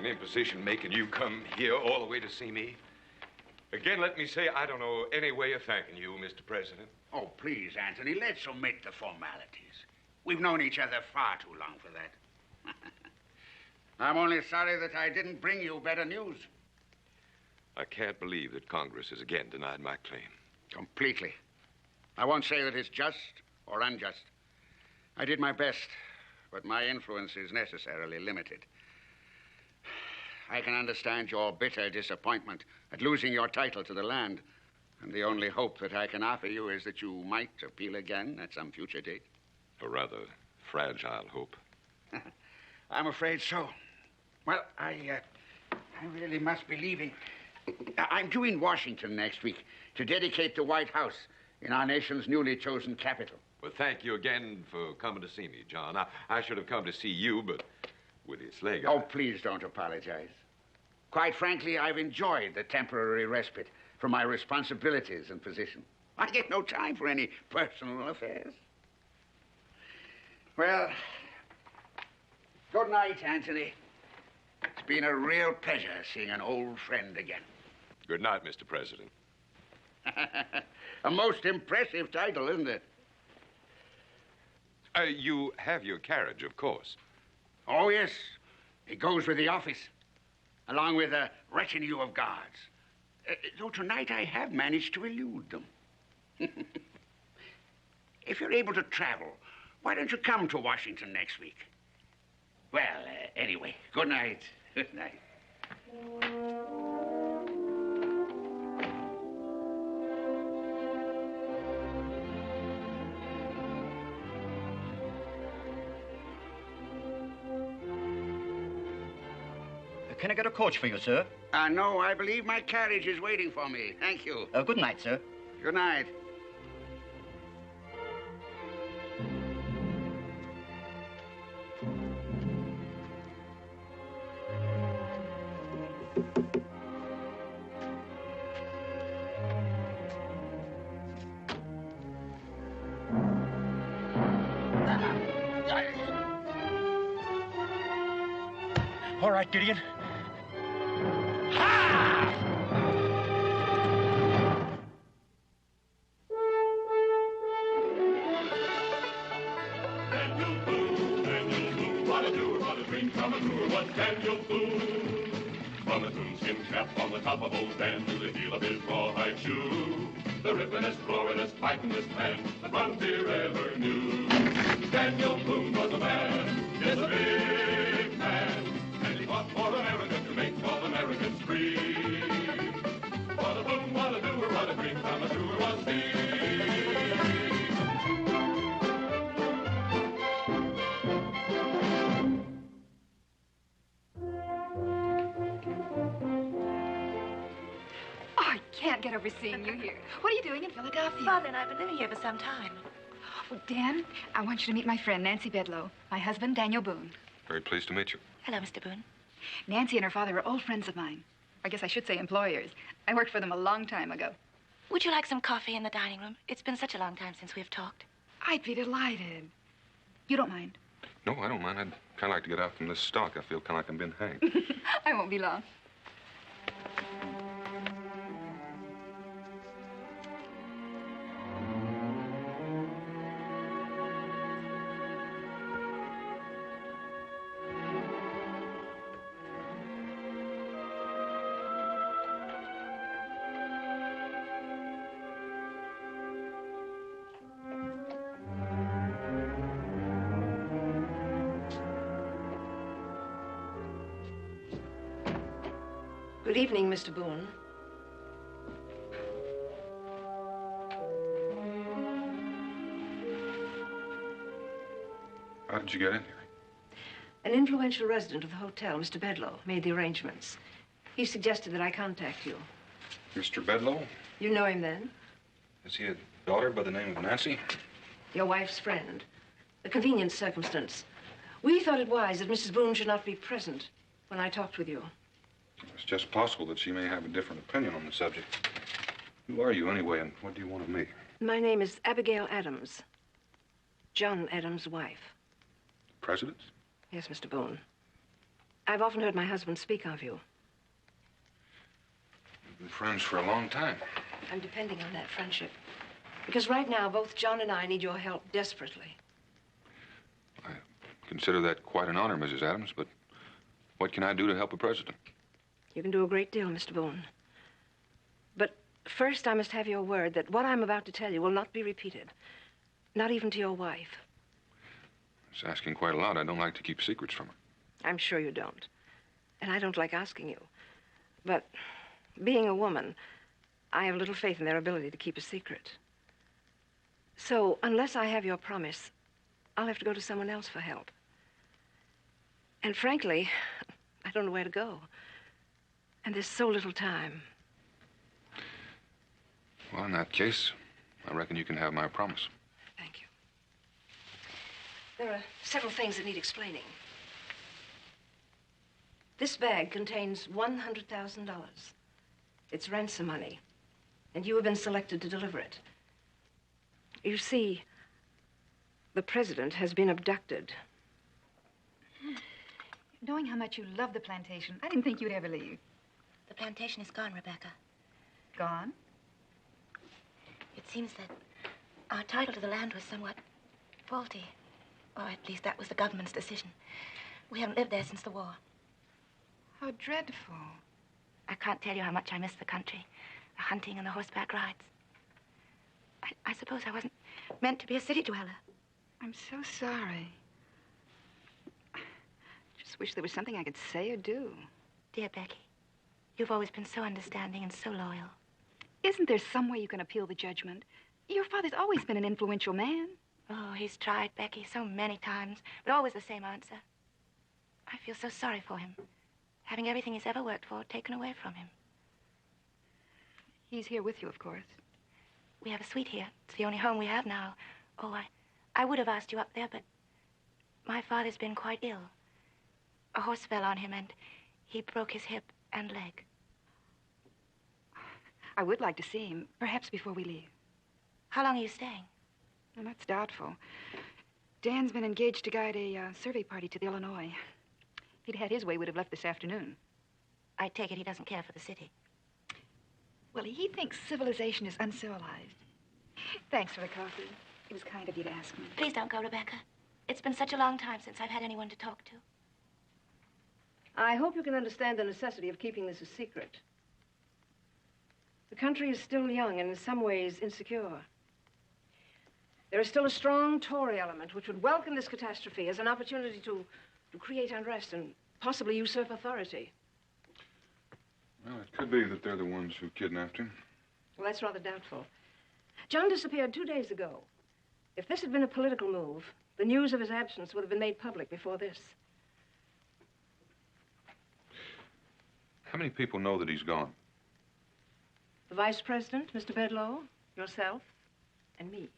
an imposition making you come here all the way to see me. Again, let me say I don't know any way of thanking you, Mr. President. Oh, please, Anthony, let's omit the formalities. We've known each other far too long for that. I'm only sorry that I didn't bring you better news. I can't believe that Congress has again denied my claim. Completely. I won't say that it's just or unjust. I did my best, but my influence is necessarily limited. I can understand your bitter disappointment at losing your title to the land, and the only hope that I can offer you is that you might appeal again at some future date. A rather fragile hope. I'm afraid so. Well, I really must be leaving. I'm due in Washington next week to dedicate the White House in our nation's newly chosen capital. Well, thank you again for coming to see me, John. I should have come to see you, but with this leg... Oh, please don't apologize. Quite frankly, I've enjoyed the temporary respite from my responsibilities and position. I get no time for any personal affairs. Well, good night, Anthony. It's been a real pleasure seeing an old friend again. Good night, Mr. President. A most impressive title, isn't it? You have your carriage, of course. Oh, yes. It goes with the office, along with a retinue of guards. Though tonight I have managed to elude them. If you're able to travel, why don't you come to Washington next week? Well, anyway, good night. Good night. Can I get a coach for you, sir? No, I believe my carriage is waiting for me. Thank you. Good night, sir. Good night. All right, Gideon. Daniel Boone. From a coonskin cap on the top of old Dan to the heel of his rawhide shoe, the ripplingest, roaringest, fightingest man the frontier ever knew. Daniel Boone was a man, yes, a big man, and he fought for America to make all Americans free. What a boom, what a doer, what a dream come true was he. Can't get over seeing you here. What are you doing in Philadelphia? Father and I have been living here for some time. Well, Dan, I want you to meet my friend, Nancy Bedlow. My husband, Daniel Boone. Very pleased to meet you. Hello, Mr. Boone. Nancy and her father are old friends of mine. I guess I should say employers. I worked for them a long time ago. Would you like some coffee in the dining room? It's been such a long time since we've talked. I'd be delighted. You don't mind? No, I don't mind. I'd kind of like to get out from this stock. I feel kind of like I've been hanged. I won't be long. Good evening, Mr. Boone. How did you get in here? An influential resident of the hotel, Mr. Bedlow, made the arrangements. He suggested that I contact you. Mr. Bedlow? You know him then? Is he a daughter by the name of Nancy? Your wife's friend. A convenient circumstance. We thought it wise that Mrs. Boone should not be present when I talked with you. It's just possible that she may have a different opinion on the subject. Who are you, anyway, and what do you want of me? My name is Abigail Adams. John Adams' wife. President's? Yes, Mr. Boone. I've often heard my husband speak of you. We've been friends for a long time. I'm depending on that friendship. Because right now, both John and I need your help desperately. I consider that quite an honor, Mrs. Adams, but what can I do to help the president? You can do a great deal, Mr. Boone. But first, I must have your word that what I'm about to tell you will not be repeated. Not even to your wife. It's asking quite a lot. I don't like to keep secrets from her. I'm sure you don't. And I don't like asking you. But being a woman, I have little faith in their ability to keep a secret. So, unless I have your promise, I'll have to go to someone else for help. And frankly, I don't know where to go. And there's so little time. Well, in that case, I reckon you can have my promise. Thank you. There are several things that need explaining. This bag contains $100,000. It's ransom money, and you have been selected to deliver it. You see, the president has been abducted. Knowing how much you love the plantation, I didn't think you'd ever leave. The plantation is gone, Rebecca. Gone? It seems that our title to the land was somewhat faulty. Or at least that was the government's decision. We haven't lived there since the war. How dreadful. I can't tell you how much I miss the country, the hunting and the horseback rides. I suppose I wasn't meant to be a city dweller. I'm so sorry. Just wish there was something I could say or do. Dear Becky, you've always been so understanding and so loyal. Isn't there some way you can appeal the judgment? Your father's always been an influential man. Oh, he's tried, Becky, so many times, but always the same answer. I feel so sorry for him, having everything he's ever worked for taken away from him. He's here with you, of course. We have a suite here. It's the only home we have now. Oh, I would have asked you up there, but my father's been quite ill. A horse fell on him, and he broke his hip and leg. I would like to see him, perhaps before we leave. How long are you staying? Well, that's doubtful. Dan's been engaged to guide a survey party to the Illinois. If he'd had his way, we'd have left this afternoon. I take it he doesn't care for the city. Well, he thinks civilization is uncivilized. Thanks for the coffee. It was kind of you to ask me. Please don't go, Rebecca. It's been such a long time since I've had anyone to talk to. I hope you can understand the necessity of keeping this a secret. The country is still young and in some ways insecure. There is still a strong Tory element which would welcome this catastrophe as an opportunity to create unrest and possibly usurp authority. Well, it could be that they're the ones who kidnapped him. Well, that's rather doubtful. John disappeared 2 days ago. If this had been a political move, the news of his absence would have been made public before this. How many people know that he's gone? The Vice President, Mr. Bedlow, yourself, and me.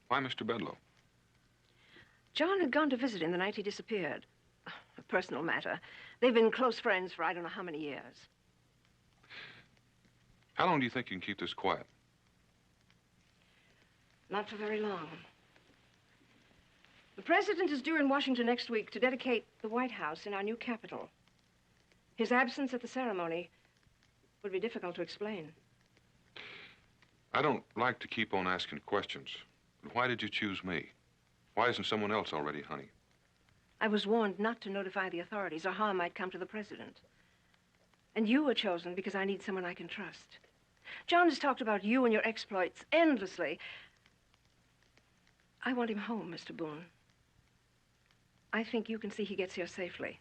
Why Mr. Bedlow? John had gone to visit him the night he disappeared. A personal matter. They've been close friends for I don't know how many years. How long do you think you can keep this quiet? Not for very long. The president is due in Washington next week to dedicate the White House in our new capital. His absence at the ceremony would be difficult to explain. I don't like to keep on asking questions, but why did you choose me? Why isn't someone else already, honey? I was warned not to notify the authorities or harm might come to the president. And you were chosen because I need someone I can trust. John has talked about you and your exploits endlessly. I want him home, Mr. Boone. I think you can see he gets here safely.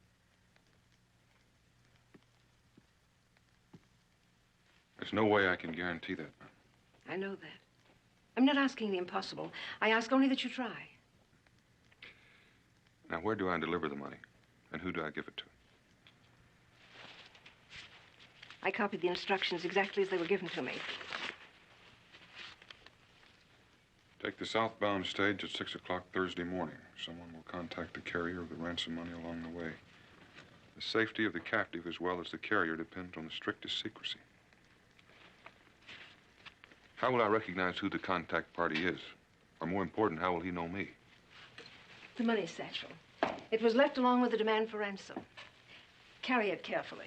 There's no way I can guarantee that. I know that. I'm not asking the impossible. I ask only that you try. Now, where do I deliver the money? And who do I give it to? I copied the instructions exactly as they were given to me. Take the southbound stage at 6 o'clock Thursday morning. Someone will contact the carrier of the ransom money along the way. The safety of the captive as well as the carrier depends on the strictest secrecy. How will I recognize who the contact party is? Or more important, how will he know me? The money satchel. It was left along with the demand for ransom. Carry it carefully.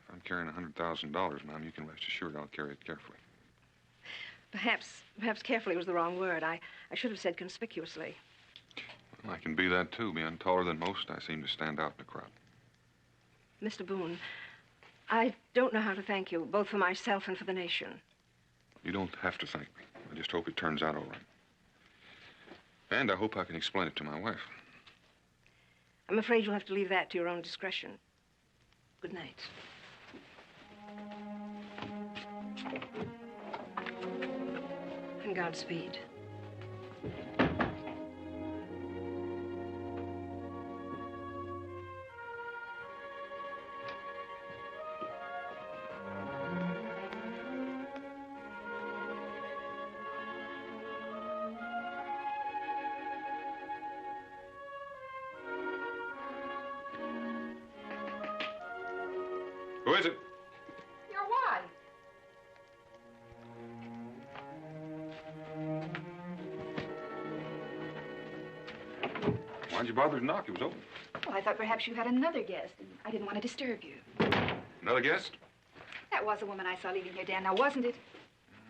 If I'm carrying $100,000, Mom, you can rest assured I'll carry it carefully. Perhaps carefully was the wrong word. I should have said conspicuously. Well, I can be that, too. Being taller than most, I seem to stand out in the crowd. Mr. Boone, I don't know how to thank you, both for myself and for the nation. You don't have to thank me. I just hope it turns out all right. And I hope I can explain it to my wife. I'm afraid you'll have to leave that to your own discretion. Good night. And Godspeed. Who is it? Your wife. Why'd you bother to knock? It was open. Well, I thought perhaps you had another guest, and I didn't want to disturb you. Another guest? That was the woman I saw leaving here, Dan, now wasn't it?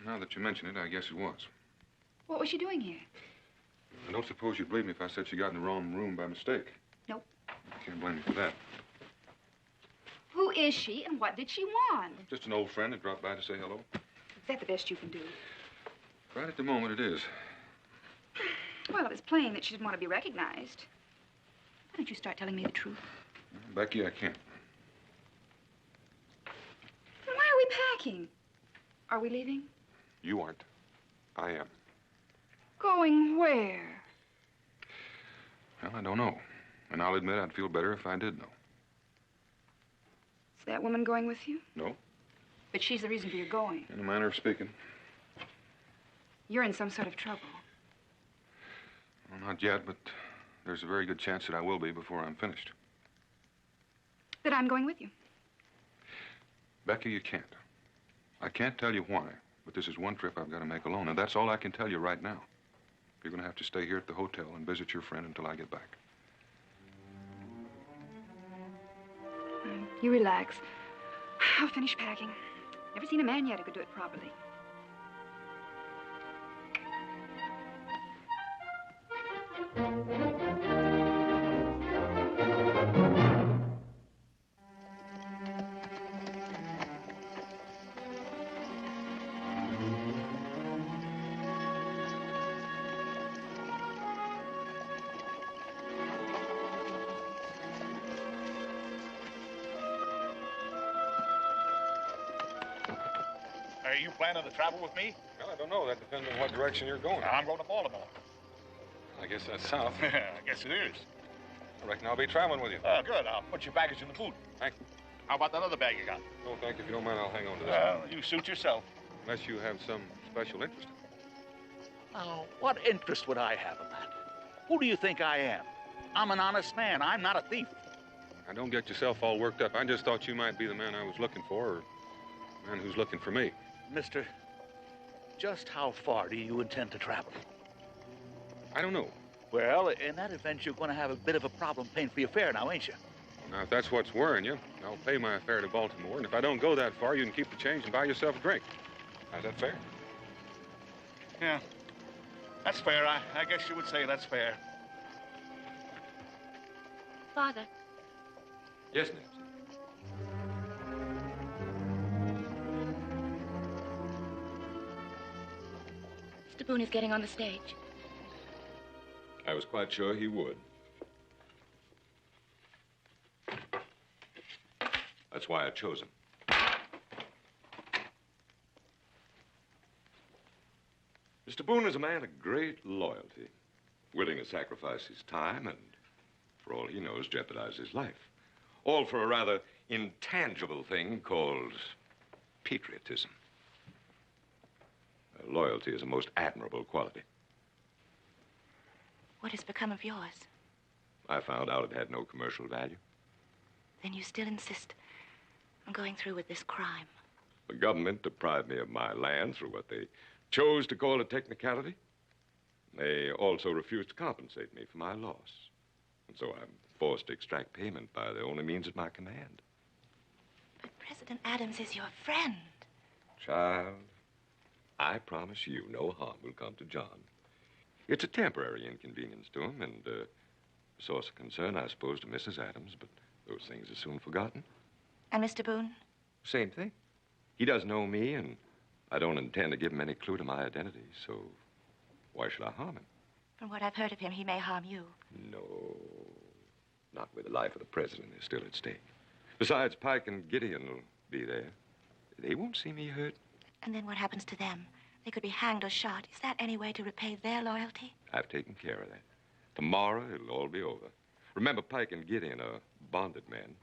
Now that you mention it, I guess it was. What was she doing here? I don't suppose you'd believe me if I said she got in the wrong room by mistake. Nope. I can't blame you for that. Who is she, and what did she want? Just an old friend that dropped by to say hello. Is that the best you can do? Right at the moment, it is. Well, it was plain that she didn't want to be recognized. Why don't you start telling me the truth? Becky, I can't. Then why are we packing? Are we leaving? You aren't. I am. Going where? Well, I don't know. And I'll admit I'd feel better if I did know. Is that woman going with you? No? But she's the reason for your going. In a manner of speaking. You're in some sort of trouble. Well, not yet, but there's a very good chance that I will be before I'm finished. That I'm going with you. Becky, you can't. I can't tell you why, but this is one trip I've got to make alone, and that's all I can tell you right now. You're going to have to stay here at the hotel and visit your friend until I get back. You relax. I'll finish packing. Never seen a man yet who could do it properly. Are you planning to travel with me? Well, I don't know. That depends on what direction you're going. I'm going to Baltimore. I guess that's south. I guess it is. I reckon I'll be traveling with you. Oh, good. I'll put your baggage in the boot. Thank you. How about that other bag you got? No, thank you. If you don't mind, I'll hang on to this. Well, you suit yourself. Unless you have some special interest. Oh, what interest would I have in that? Who do you think I am? I'm an honest man. I'm not a thief. Now, don't get yourself all worked up. I just thought you might be the man I was looking for, or the man who's looking for me. Mister, just how far do you intend to travel? I don't know. Well, in that event, you're going to have a bit of a problem paying for your fare now, ain't you? Well, now, if that's what's worrying you, I'll pay my fare to Baltimore, and if I don't go that far, you can keep the change and buy yourself a drink. How's that fair? Yeah, that's fair. I guess you would say that's fair. Father, Yes, Nancy. Mr. Boone is getting on the stage. I was quite sure he would. That's why I chose him. Mr. Boone is a man of great loyalty, willing to sacrifice his time and, for all he knows, jeopardize his life. All for a rather intangible thing called patriotism. Loyalty is a most admirable quality. What has become of yours? I found out it had no commercial value. Then you still insist on going through with this crime? The government deprived me of my land through what they chose to call a technicality. They also refused to compensate me for my loss. And so I'm forced to extract payment by the only means at my command. But President Adams is your friend. Child, I promise you no harm will come to John. It's a temporary inconvenience to him and a source of concern, I suppose, to Mrs. Adams, but those things are soon forgotten. And Mr. Boone? Same thing. He doesn't know me, and I don't intend to give him any clue to my identity, so why should I harm him? From what I've heard of him, he may harm you. No, not with the life of the president is still at stake. Besides, Pike and Gideon will be there. They won't see me hurt. And then what happens to them? They could be hanged or shot. Is that any way to repay their loyalty? I've taken care of that. Tomorrow, it'll all be over. Remember, Pike and Gideon are bonded men.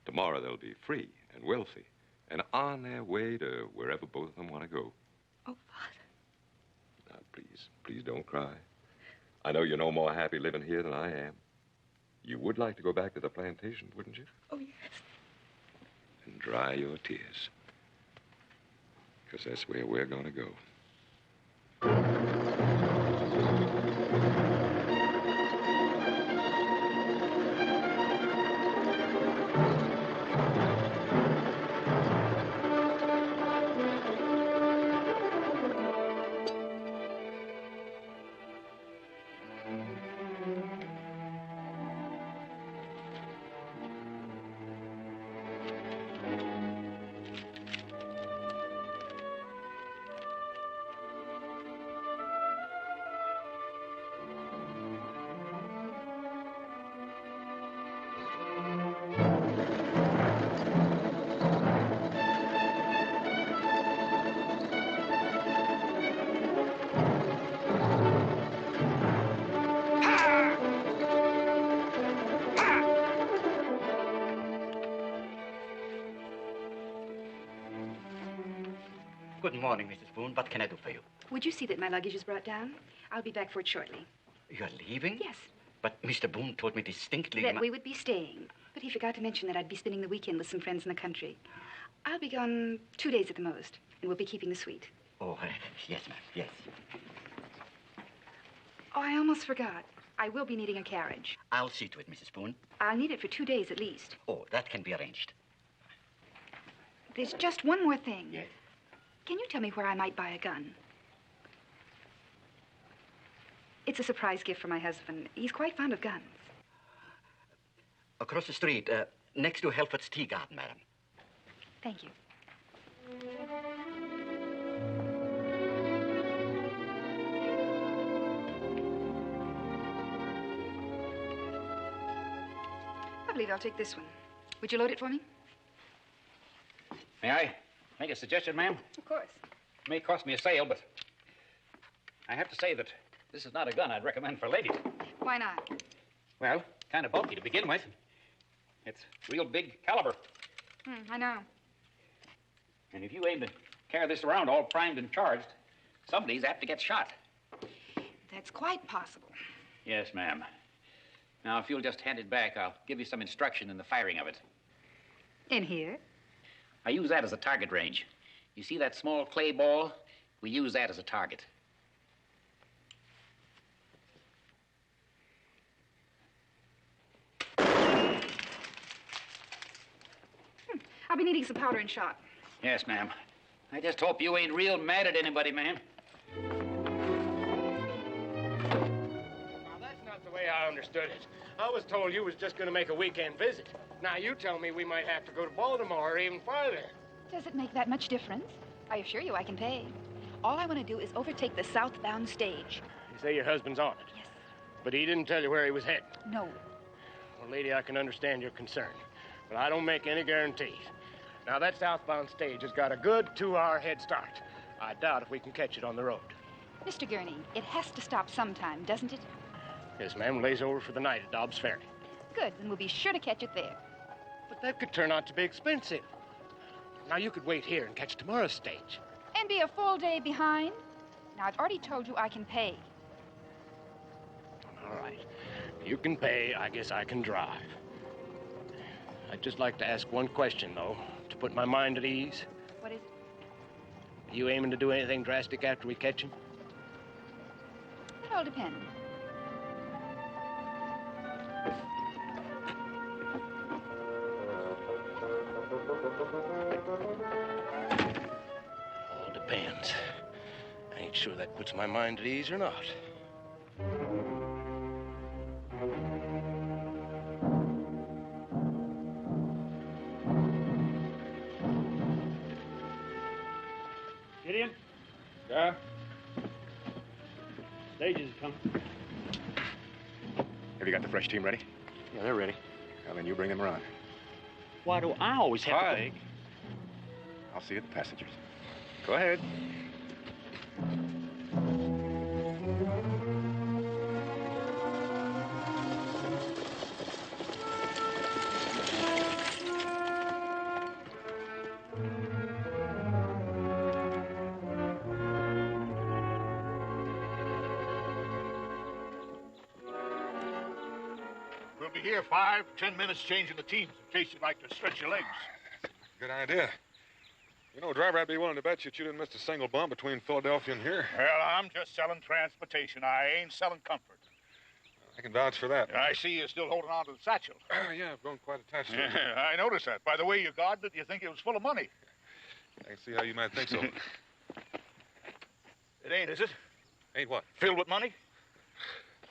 Tomorrow, they'll be free and wealthy and on their way to wherever both of them want to go. Oh, Father. Now, please don't cry. I know you're no more happy living here than I am. You would like to go back to the plantation, wouldn't you? Oh, yes. And dry your tears. Because that's where we're going to go. Good morning, Mrs. Boone. What can I do for you? Would you see that my luggage is brought down? I'll be back for it shortly. You're leaving? Yes. But Mr. Boone told me distinctly... That we would be staying. But he forgot to mention that I'd be spending the weekend with some friends in the country. I'll be gone 2 days at the most, and we'll be keeping the suite. Oh, yes, ma'am, yes. Oh, I almost forgot. I will be needing a carriage. I'll see to it, Mrs. Boone. I'll need it for 2 days at least. Oh, that can be arranged. There's just one more thing. Yes. Can you tell me where I might buy a gun? It's a surprise gift for my husband. He's quite fond of guns. Across the street, next to Helford's Tea Garden, madam. Thank you. I believe I'll take this one. Would you load it for me? May I make a suggestion, ma'am? Of course. It may cost me a sale, but I have to say that this is not a gun I'd recommend for ladies. Why not? Well, kind of bulky to begin with. It's real big caliber. I know. And if you aim to carry this around all primed and charged, somebody's apt to get shot. That's quite possible. Yes, ma'am. Now, if you'll just hand it back, I'll give you some instruction in the firing of it. In here? I use that as a target range. You see that small clay ball? We use that as a target. I'll be needing some powder and shot. Yes, ma'am. I just hope you ain't real mad at anybody, ma'am. Now, that's not the way I understood it. I was told you was just going to make a weekend visit. Now, you tell me we might have to go to Baltimore or even farther. Does it make that much difference? I assure you I can pay. All I want to do is overtake the Southbound stage. You say your husband's on it? Yes. But he didn't tell you where he was heading? No. Well, lady, I can understand your concern. But I don't make any guarantees. Now, that Southbound stage has got a good 2-hour head start. I doubt if we can catch it on the road. Mr. Gurney, it has to stop sometime, doesn't it? Yes, ma'am. Lays over for the night at Dobbs Ferry. Good, then we'll be sure to catch it there. But that could turn out to be expensive. Now, you could wait here and catch tomorrow's stage. And be a full day behind? Now, I've already told you I can pay. All right. You can pay. I guess I can drive. I'd just like to ask one question, though, to put my mind at ease. What is it? Are you aiming to do anything drastic after we catch him? It all depends. All depends. I ain't sure that puts my mind at ease or not. Gideon? Yeah? Stages are coming. Have you got the fresh team ready? Yeah, they're ready. Well, then you bring them around. Why do I always have to beg? I'll see you at the passengers. Go ahead. We'll be here 5-10 minutes changing the teams in case you'd like to stretch your legs. Good idea. You know, driver, I'd be willing to bet you didn't miss a single bump between Philadelphia and here. Well, I'm just selling transportation. I ain't selling comfort. I can vouch for that. I see you're still holding on to the satchel. Yeah, I've grown quite attached to it. Yeah, I noticed that. By the way you guarded it, you think it was full of money. I can see how you might think so. It ain't, is it? Ain't what? Filled with money?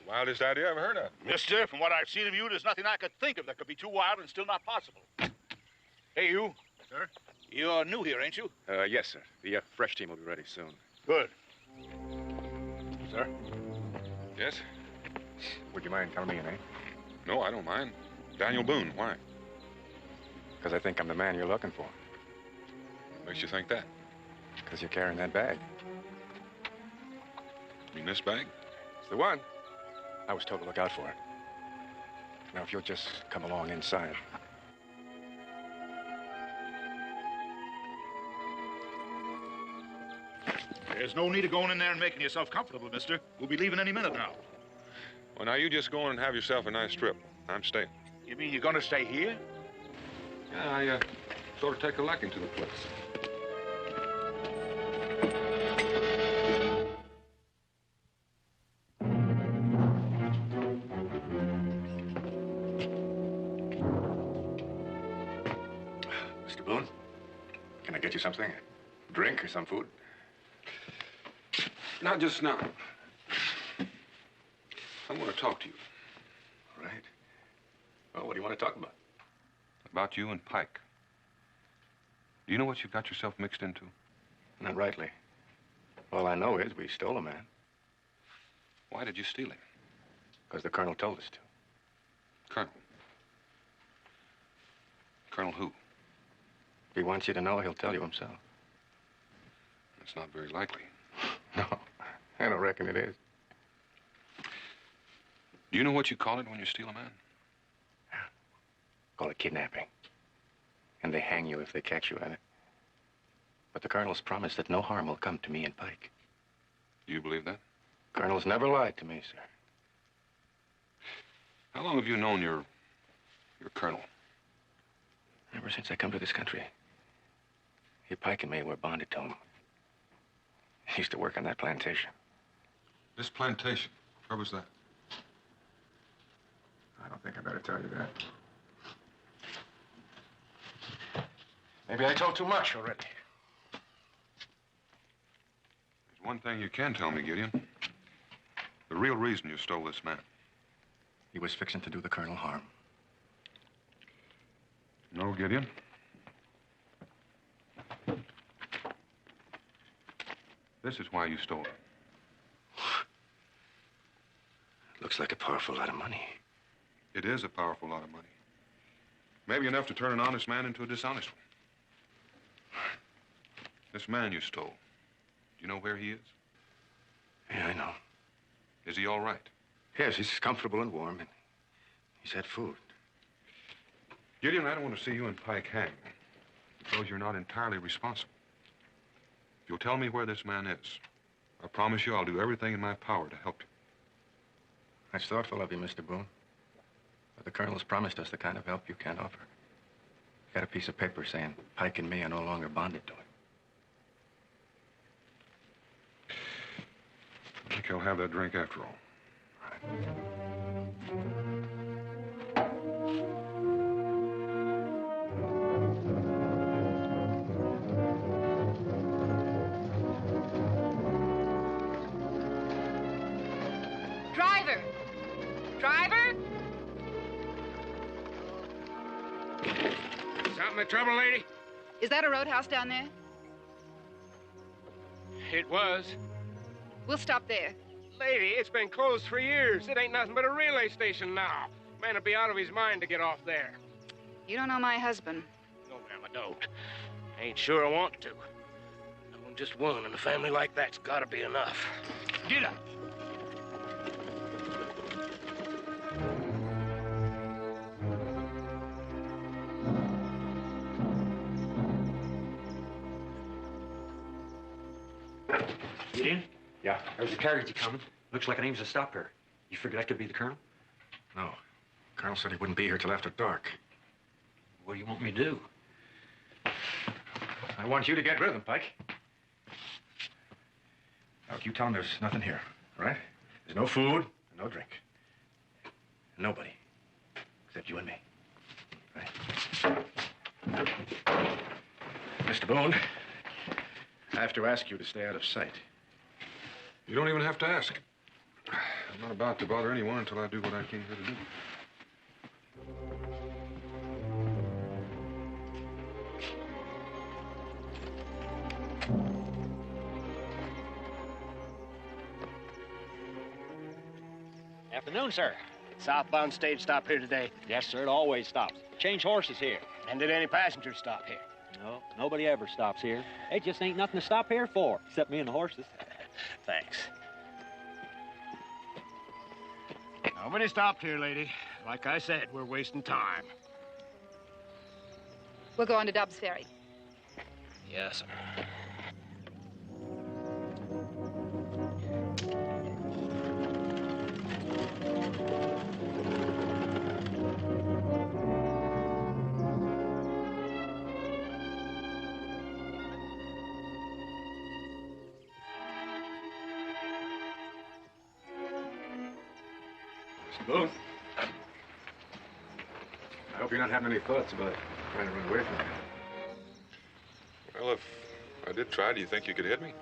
Wildest idea I've heard of. Mister, from what I've seen of you, there's nothing I could think of that could be too wild and still not possible. Hey, you. Sir? You're new here, ain't you? Yes, sir. The fresh team will be ready soon. Good. Sir? Yes? Would you mind telling me your name? No, I don't mind. Daniel Boone. Why? Because I think I'm the man you're looking for. Makes you think that? Because you're carrying that bag. You mean this bag? It's the one. I was told to look out for it. Now, if you'll just come along inside. There's no need of going in there and making yourself comfortable, mister. We'll be leaving any minute now. Well, now you just go in and have yourself a nice trip. I'm staying. You mean you're going to stay here? Yeah, I sort of take a liking to the place. Mr. Boone, can I get you something? A drink or some food? Not just now. I want to talk to you. All right. Well, what do you want to talk about? About you and Pike. Do you know what you've got yourself mixed into? Not rightly. All I know is we stole a man. Why did you steal him? Because the colonel told us to. Colonel? Colonel who? If he wants you to know, he'll tell you himself. That's not very likely. No, I don't reckon it is. Do you know what you call it when you steal a man? Call it kidnapping. And they hang you if they catch you at it. But the colonel's promised that no harm will come to me and Pike. Do you believe that? Colonel's never lied to me, sir. How long have you known your colonel? Ever since I come to this country. Pike and me were bonded to him. He used to work on that plantation. This plantation? Where was that? I don't think I better tell you that. Maybe I told too much already. There's one thing you can tell me, Gideon. The real reason you stole this man. He was fixing to do the colonel harm. No, Gideon. This is why you stole it. Looks like a powerful lot of money. It is a powerful lot of money. Maybe enough to turn an honest man into a dishonest one. This man you stole, do you know where he is? Yeah, I know. Is he all right? Yes, he's comfortable and warm, and he's had food. Gideon, I don't want to see you and Pike hang because you're not entirely responsible. If you'll tell me where this man is, I promise you I'll do everything in my power to help you. That's thoughtful of you, Mr. Boone. But the colonel's promised us the kind of help you can't offer. Got a piece of paper saying Pike and me are no longer bonded to him. I think he'll have that drink after all. Right. Driver? Something the trouble, lady? Is that a roadhouse down there? It was. We'll stop there. Lady, it's been closed for years. It ain't nothing but a relay station now. Man would be out of his mind to get off there. You don't know my husband. No, ma'am, I don't. I ain't sure I want to. Knowing just one in a family like that's gotta be enough. Get up. Gideon? Yeah. There's a carriage coming. Looks like it aims to stop here. You figure that could be the Colonel? No. Colonel said he wouldn't be here till after dark. What do you want me to do? I want you to get rid of him, Pike. Look, you tell him there's nothing here, all right? There's no food, no drink. Nobody. Except you and me. Right? Mr. Boone, I have to ask you to stay out of sight. You don't even have to ask. I'm not about to bother anyone until I do what I came here to do. Afternoon, sir. Southbound stage stop here today. Yes, sir. It always stops. Change horses here. And did any passengers stop here? No, nobody ever stops here. There just ain't nothing to stop here for, except me and the horses. Thanks. Nobody stopped here, lady. Like I said, we're wasting time. We'll go on to Dobbs Ferry. Yes, sir. Mr. Boone. I hope you're not having any thoughts about trying to run away from me. Well, if I did try, do you think you could hit me?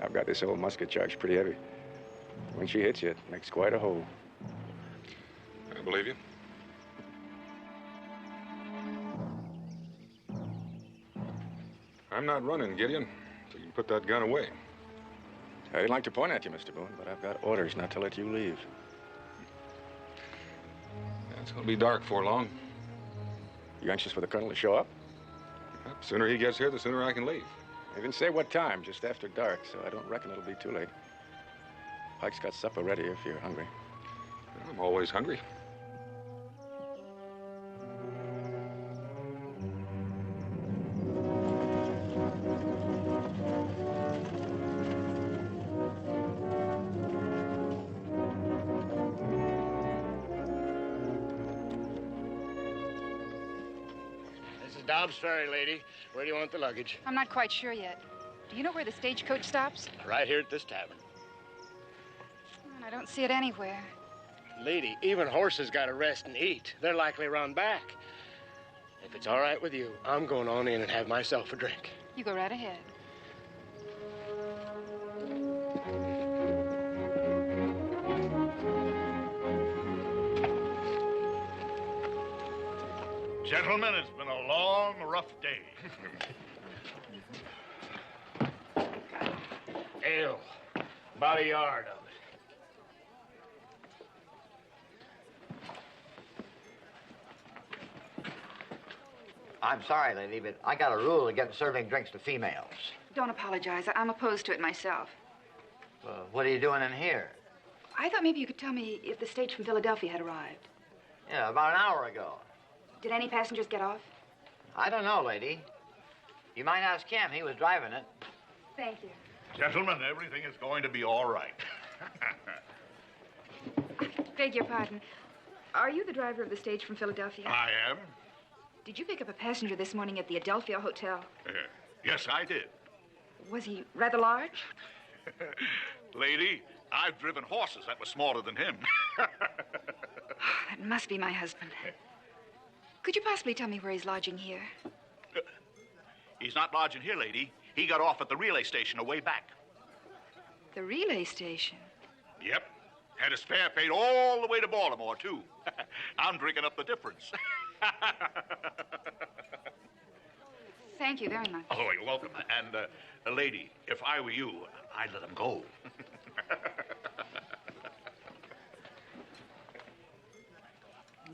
I've got this old musket charged pretty heavy. When she hits you, it makes quite a hole. I believe you. I'm not running, Gideon, so you can put that gun away. I didn't like to point at you, Mr. Boone, but I've got orders not to let you leave. Yeah, it's going to be dark before long. You anxious for the Colonel to show up? The sooner he gets here, the sooner I can leave. They didn't say what time, just after dark, so I don't reckon it'll be too late. Pike's got supper ready if you're hungry. I'm always hungry. Dobbs Ferry, lady. Where do you want the luggage? I'm not quite sure yet. Do you know where the stagecoach stops? Right here at this tavern. I don't see it anywhere. Lady, even horses gotta rest and eat. They're likely run back. If it's all right with you, I'm going on in and have myself a drink. You go right ahead. Gentlemen, it's been a long, rough day. Ale. About a yard of it. I'm sorry, lady, but I got a rule against serving drinks to females. Don't apologize. I'm opposed to it myself. What are you doing in here? I thought maybe you could tell me if the stage from Philadelphia had arrived. Yeah, about an hour ago. Did any passengers get off? I don't know, lady. You might ask him. He was driving it. Thank you. Gentlemen, everything is going to be all right. Beg your pardon. Are you the driver of the stage from Philadelphia? I am. Did you pick up a passenger this morning at the Adelphia Hotel? Yes, I did. Was he rather large? Lady, I've driven horses that were smaller than him. That must be my husband. Could you possibly tell me where he's lodging here? He's not lodging here, lady. He got off at the relay station a way back. The relay station? Yep. Had his fare paid all the way to Baltimore, too. I'm drinking up the difference. Thank you very much. Oh, you're welcome. And, lady, if I were you, I'd let him go.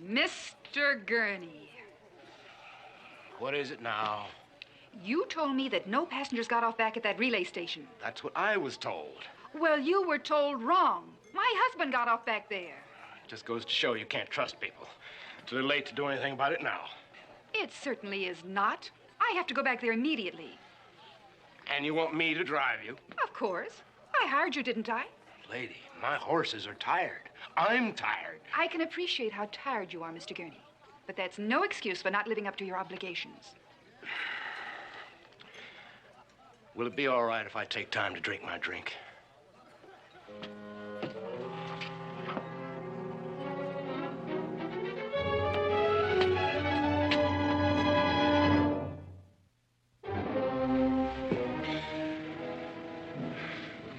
Mr. Gurney. What is it now? You told me that no passengers got off back at that relay station. That's what I was told. Well, you were told wrong. My husband got off back there. Just goes to show you can't trust people. It's a little late to do anything about it now. It certainly is not. I have to go back there immediately. And you want me to drive you? Of course. I hired you, didn't I? Lady, my horses are tired. I'm tired. I can appreciate how tired you are, Mr. Gurney. But that's no excuse for not living up to your obligations. Will it be all right if I take time to drink my drink?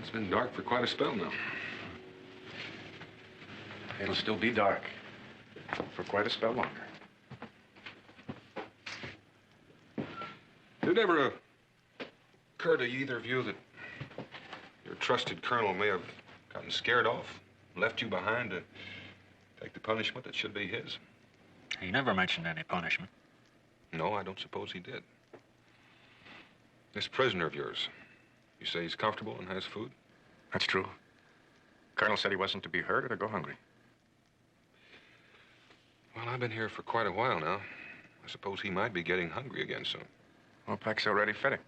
It's been dark for quite a spell now. It'll still be dark for quite a spell longer. Did it ever occur to either of you that your trusted colonel may have gotten scared off, left you behind to take the punishment that should be his? He never mentioned any punishment. No, I don't suppose he did. This prisoner of yours, you say he's comfortable and has food? That's true. Colonel said he wasn't to be hurt or to go hungry. Well, I've been here for quite a while now. I suppose he might be getting hungry again soon. Well, Pike's already fed him.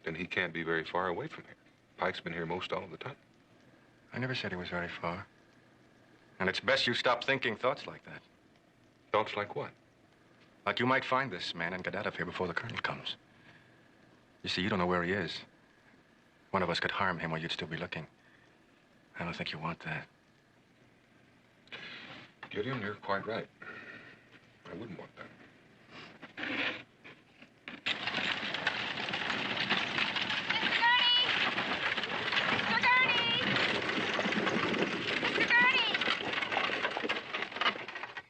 Then he can't be very far away from here. Pike's been here most all of the time. I never said he was very far. And it's best you stop thinking thoughts like that. Thoughts like what? Like you might find this man and get out of here before the colonel comes. You see, you don't know where he is. One of us could harm him while you'd still be looking. I don't think you want that. Gideon, you're quite right. I wouldn't want that.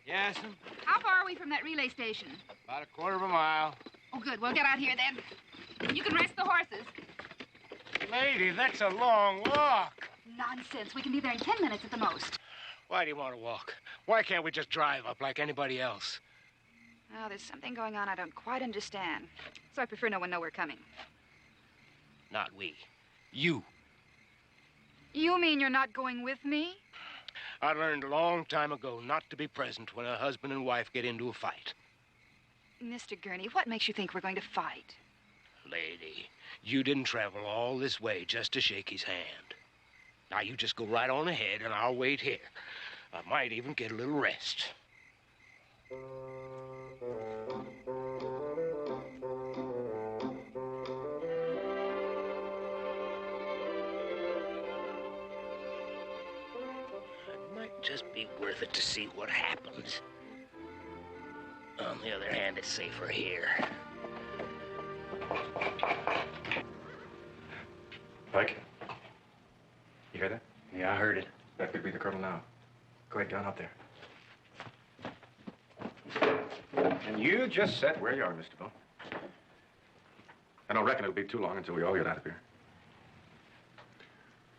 Yes? How far are we from that relay station? About a quarter of a mile. Oh, good. We'll get out here then. You can rest the horses. Lady, that's a long walk. Nonsense. We can be there in 10 minutes at the most. Why do you want to walk? Why can't we just drive up like anybody else? Oh, there's something going on I don't quite understand. So I prefer no one know we're coming. Not we. You. You mean you're not going with me? I learned a long time ago not to be present when a husband and wife get into a fight. Mr. Gurney, what makes you think we're going to fight? Lady, you didn't travel all this way just to shake his hand. Now, you just go right on ahead, and I'll wait here. I might even get a little rest. It might just be worth it to see what happens. On the other hand, it's safer here. Pike? You hear that? Yeah, I heard it. That could be the colonel now. Go ahead, get on up there. And you just sit where you are, Mr. Boone. I don't reckon it'll be too long until we all get out of here.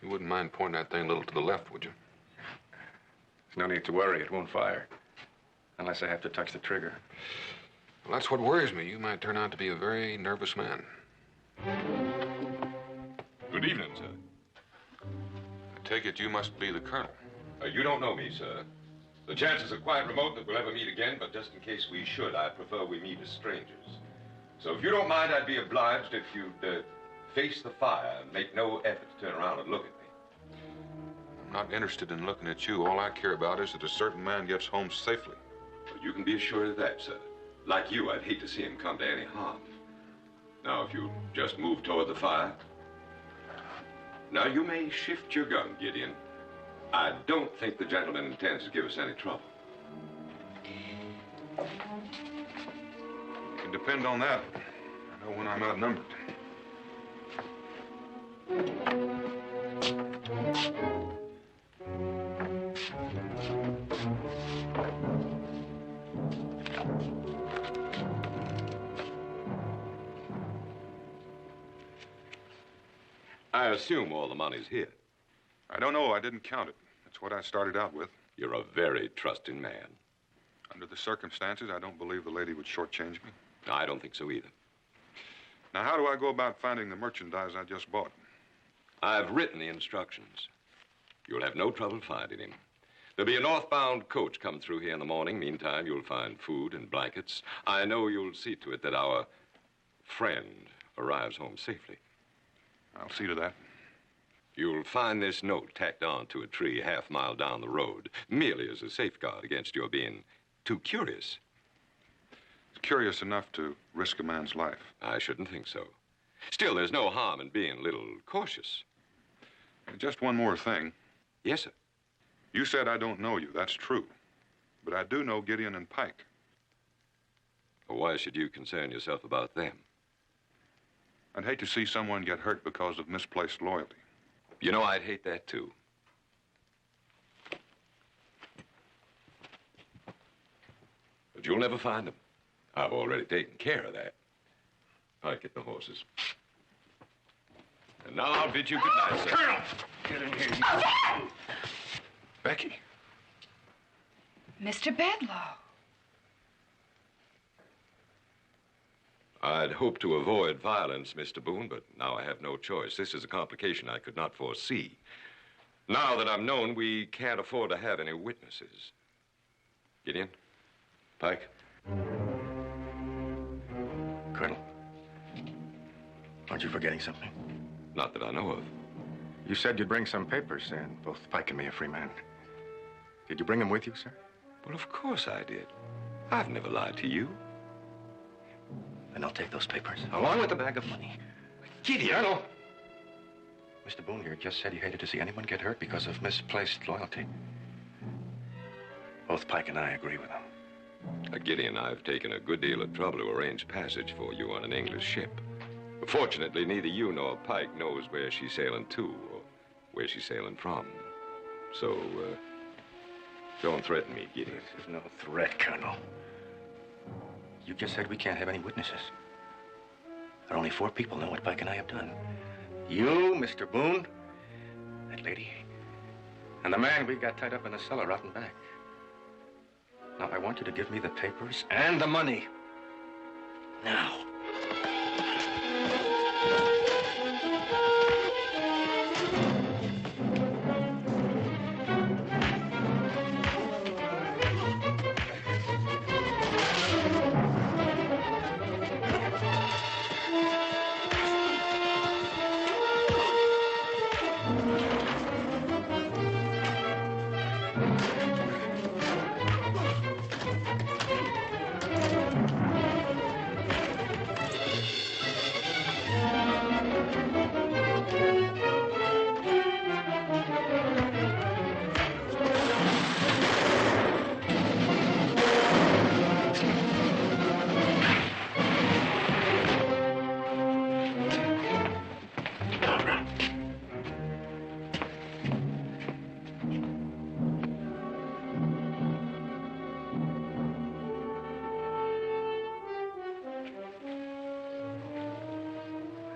You wouldn't mind pointing that thing a little to the left, would you? There's no need to worry. It won't fire. Unless I have to touch the trigger. Well, that's what worries me. You might turn out to be a very nervous man. Good evening, sir. I take it you must be the colonel. You don't know me, sir. The chances are quite remote that we'll ever meet again, but just in case we should, I prefer we meet as strangers. So if you don't mind, I'd be obliged if you'd face the fire and make no effort to turn around and look at me. I'm not interested in looking at you. All I care about is that a certain man gets home safely. Well, you can be assured of that, sir. Like you, I'd hate to see him come to any harm. Now, if you just move toward the fire. Now, you may shift your gun, Gideon. I don't think the gentleman intends to give us any trouble. You can depend on that. I know when I'm outnumbered. I assume all the money's here. I don't know. I didn't count it. That's what I started out with. You're a very trusting man. Under the circumstances, I don't believe the lady would shortchange me. I don't think so either. Now, how do I go about finding the merchandise I just bought? I've written the instructions. You'll have no trouble finding him. There'll be a northbound coach come through here in the morning. Meantime, you'll find food and blankets. I know you'll see to it that our friend arrives home safely. I'll see to that. You'll find this note tacked on to a tree half-mile down the road, merely as a safeguard against your being too curious. It's curious enough to risk a man's life. I shouldn't think so. Still, there's no harm in being a little cautious. Just one more thing. Yes, sir. You said I don't know you. That's true. But I do know Gideon and Pike. Well, why should you concern yourself about them? I'd hate to see someone get hurt because of misplaced loyalty. You know, I'd hate that, too. But you'll never find them. I've already taken care of that. Pike, get the horses. And now I'll bid you good night, sir. Colonel! Get in here. Becky. Mr. Bedloe. I'd hoped to avoid violence, Mr. Boone, but now I have no choice. This is a complication I could not foresee. Now that I'm known, we can't afford to have any witnesses. Gideon? Pike? Colonel, aren't you forgetting something? Not that I know of. You said you'd bring some papers, and both Pike and me are free men. Did you bring them with you, sir? Well, of course I did. I've never lied to you. Then I'll take those papers, along with the bag of money. Gideon! Colonel! Mr. Boone here just said he hated to see anyone get hurt because of misplaced loyalty. Both Pike and I agree with him. Gideon, I've taken a good deal of trouble to arrange passage for you on an English ship. Fortunately, neither you nor Pike knows where she's sailing to or where she's sailing from. So, don't threaten me, Gideon. This is no threat, Colonel. You just said we can't have any witnesses. There are only 4 people know what Pike and I have done. You, Mr. Boone, that lady, and the man we got tied up in the cellar out and back. Now, I want you to give me the papers and the money. Now.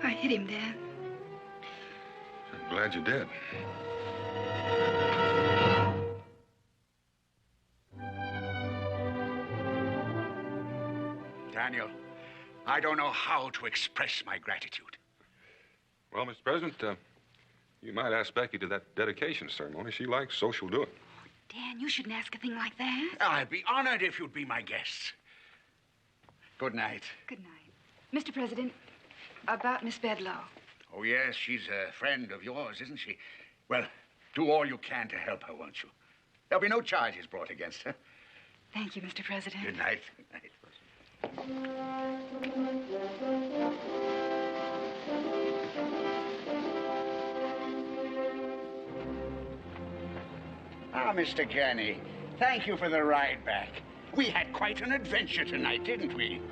I hit him, Dad. I'm glad you did. Daniel, I don't know how to express my gratitude. Well, Mr. President, you might ask Becky to that dedication ceremony. She likes social doing. Dan, you shouldn't ask a thing like that. I'd be honored if you'd be my guest. Good night. Good night. Mr. President, about Miss Bedloe. Oh, yes, she's a friend of yours, isn't she? Well, do all you can to help her, won't you? There'll be no charges brought against her. Thank you, Mr. President. Good night. Good night. Ah, Mr. Gurney, thank you for the ride back. We had quite an adventure tonight, didn't we?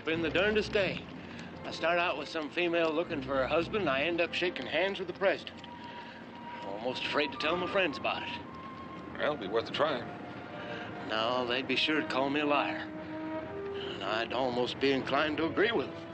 been the darndest day. I start out with some female looking for her husband, and I end up shaking hands with the president. Almost afraid to tell my friends about it. Well, it'll be worth a try. No, they'd be sure to call me a liar. And I'd almost be inclined to agree with them.